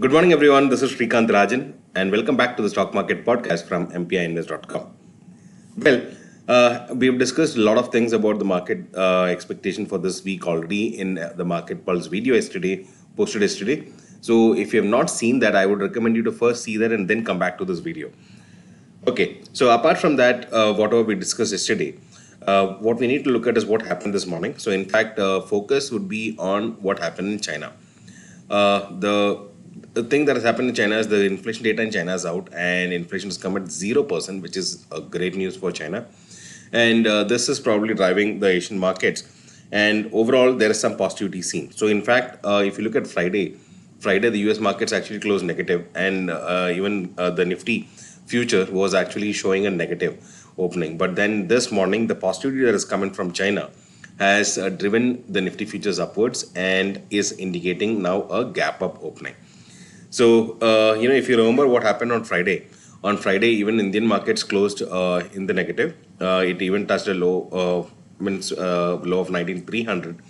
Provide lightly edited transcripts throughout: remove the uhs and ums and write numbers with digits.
Good morning, everyone. This is Srikanth Rajan, and welcome back to the Stock Market Podcast from mpiinvest.com. Well, we've discussed a lot of things about the market expectation for this week already in the Market Pulse video posted yesterday. So, if you have not seen that, I would recommend you to first see that and then come back to this video. Okay, so apart from that, whatever we discussed yesterday, what we need to look at is what happened this morning. So, in fact, focus would be on what happened in China. The thing that has happened in China is the inflation data in China is out, and inflation has come at 0%, which is a great news for China. And this is probably driving the Asian markets. And overall, there is some positivity seen. So, in fact, if you look at Friday, the US markets actually closed negative, and even the Nifty future was actually showing a negative opening. But then this morning, the positivity that is coming from China has driven the Nifty futures upwards and is indicating now a gap up opening. So, if you remember what happened on Friday, even Indian markets closed in the negative. It even touched a low, low of 19,300.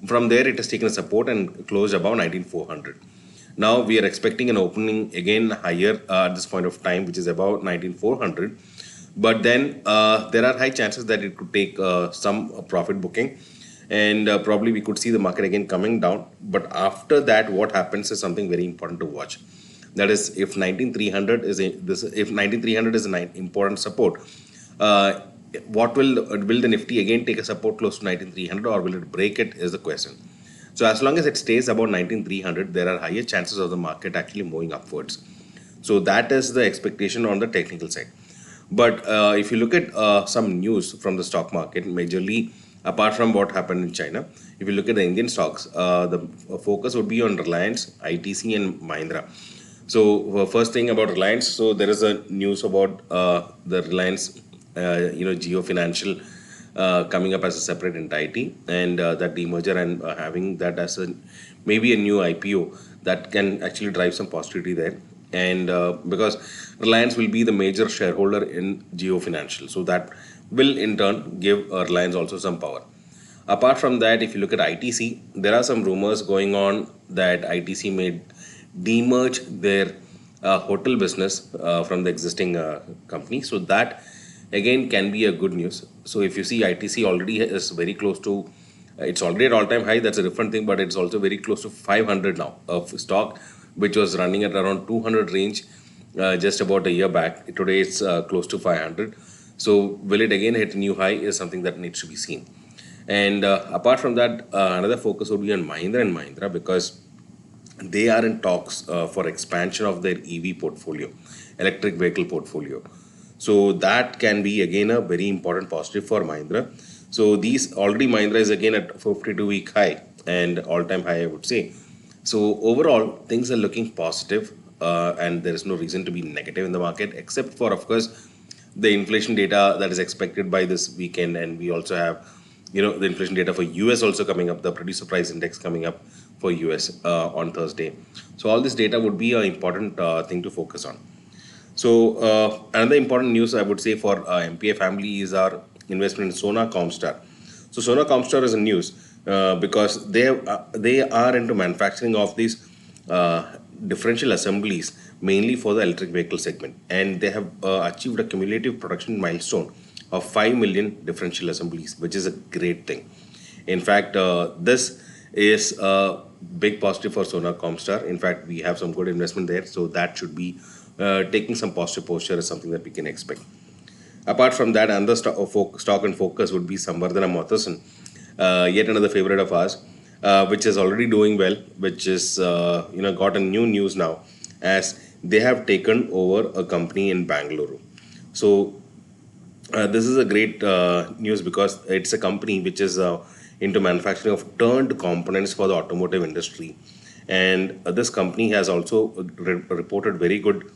From there, it has taken a support and closed above 19,400. Now, we are expecting an opening again higher at this point of time, which is about 19,400. But then there are high chances that it could take some profit booking, and probably we could see the market again coming down. But after that, what happens is something very important to watch. That is, if 19,300 is an important support, what will the Nifty again take a support close to 19,300, or will it break it? Is the question. So as long as it stays about 19,300, there are higher chances of the market actually moving upwards. So that is the expectation on the technical side. But if you look at some news from the stock market, majorly apart from what happened in China, if you look at the Indian stocks, the focus would be on Reliance, ITC, and Mahindra. So first thing about Reliance, so there is a news about the Reliance, Geo Financial coming up as a separate entity, and that demerger and having that as maybe a new IPO that can actually drive some positivity there. And because Reliance will be the major shareholder in Geo Financial, so that will in turn give Reliance also some power. Apart from that, if you look at ITC, there are some rumors going on that ITC may demerge their hotel business from the existing company. So that again can be a good news. So if you see, ITC already is very close to, it's already at all-time high. That's a different thing, but it's also very close to 500 now of stock, which was running at around 200 range just about a year back. Today it's close to 500. So will it again hit a new high is something that needs to be seen. And apart from that, another focus would be on Mahindra and Mahindra, because they are in talks for expansion of their EV portfolio, electric vehicle portfolio. So that can be again a very important positive for Mahindra. So these already Mahindra is again at 52-week high and all-time high, I would say. So overall, things are looking positive, and there is no reason to be negative in the market, except for, of course, the inflation data that is expected by this weekend. And we also have, the inflation data for US also coming up, the producer price index coming up for US on Thursday. So all this data would be an important thing to focus on. So another important news I would say for MPA family is our investment in Sona Comstar. So Sona Comstar is a news because they are into manufacturing of these differential assemblies, mainly for the electric vehicle segment, and they have achieved a cumulative production milestone of 5 million differential assemblies, which is a great thing. In fact, this is a big positive for Sona Comstar. In fact, we have some good investment there, so that should be taking some positive posture is something that we can expect. Apart from that, another stock and focus would be Samvardhana Motherson, yet another favorite of ours, which is already doing well, which is got a new news now, as they have taken over a company in Bangalore. So this is a great news, because it's a company which is into manufacturing of turned components for the automotive industry, and this company has also reported very good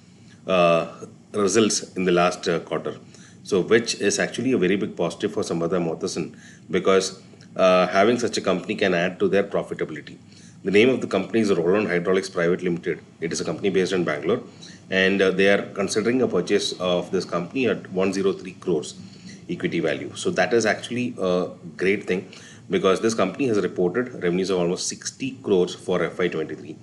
results in the last quarter. So which is actually a very big positive for Samvardhana Motherson, because having such a company can add to their profitability. The name of the company is Roland Hydraulics Private Limited. It is a company based in Bangalore, and they are considering a purchase of this company at 103 crores equity value. So that is actually a great thing, because this company has reported revenues of almost 60 crores for FY23.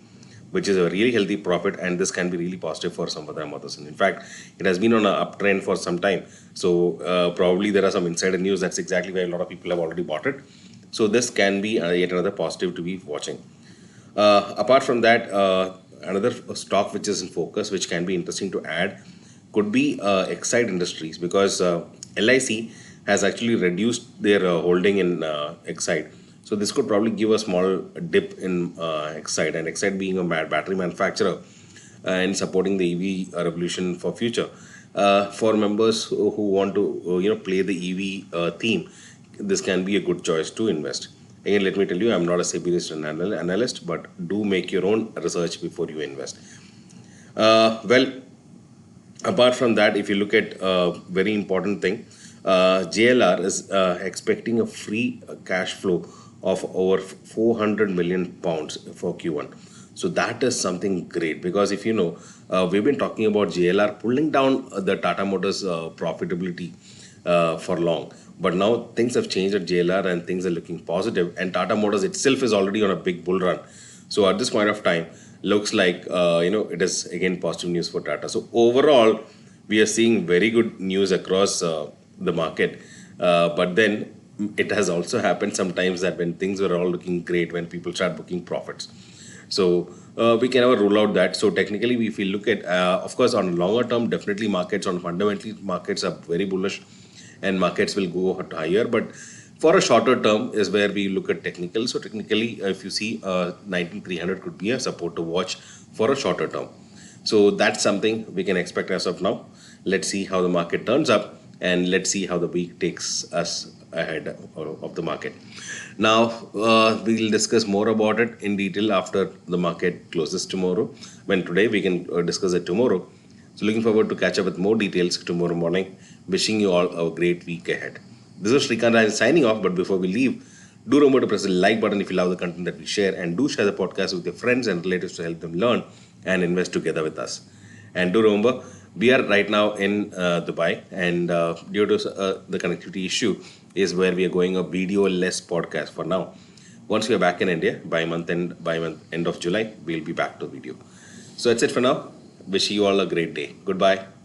which is a really healthy profit, and this can be really positive for some other Motherson. In fact, it has been on an uptrend for some time. So probably there are some insider news. That's exactly why a lot of people have already bought it. So this can be yet another positive to be watching. Apart from that, another stock which is in focus, which can be interesting to add, could be Exide Industries, because LIC has actually reduced their holding in Exide. So this could probably give a small dip in Exide, and Exide being a battery manufacturer and supporting the EV revolution for future. For members who want to play the EV theme, this can be a good choice to invest. Again, let me tell you, I'm not a SEBI-based analyst, but do make your own research before you invest. Well, apart from that, if you look at a very important thing, JLR is expecting a free cash flow of over 400 million pounds for Q1. So that is something great, because if you know, we've been talking about JLR pulling down the Tata Motors profitability for long. But now things have changed at JLR and things are looking positive, and Tata Motors itself is already on a big bull run. So at this point of time, looks like it is again positive news for Tata. So overall, we are seeing very good news across the market. But then it has also happened sometimes that when things were all looking great, when people start booking profits. So we can never rule out that. So technically, if we look at, of course, on longer term, definitely markets on fundamentally markets are very bullish, and markets will go higher. But for a shorter term is where we look at technical. So technically, if you see 19,300 could be a support to watch for a shorter term. So that's something we can expect as of now. Let's see how the market turns up, and let's see how the week takes us ahead of the market. Now, we'll discuss more about it in detail after the market closes tomorrow. When today, we can discuss it tomorrow. So looking forward to catch up with more details tomorrow morning. Wishing you all a great week ahead. This is Srikanth Raj signing off, but before we leave, do remember to press the like button if you love the content that we share, and do share the podcast with your friends and relatives to help them learn and invest together with us. And do remember, we are right now in Dubai, and due to the connectivity issue is where we are going a video-less podcast for now. Once we are back in India, by month end of July, we'll be back to video. So that's it for now. Wish you all a great day. Goodbye.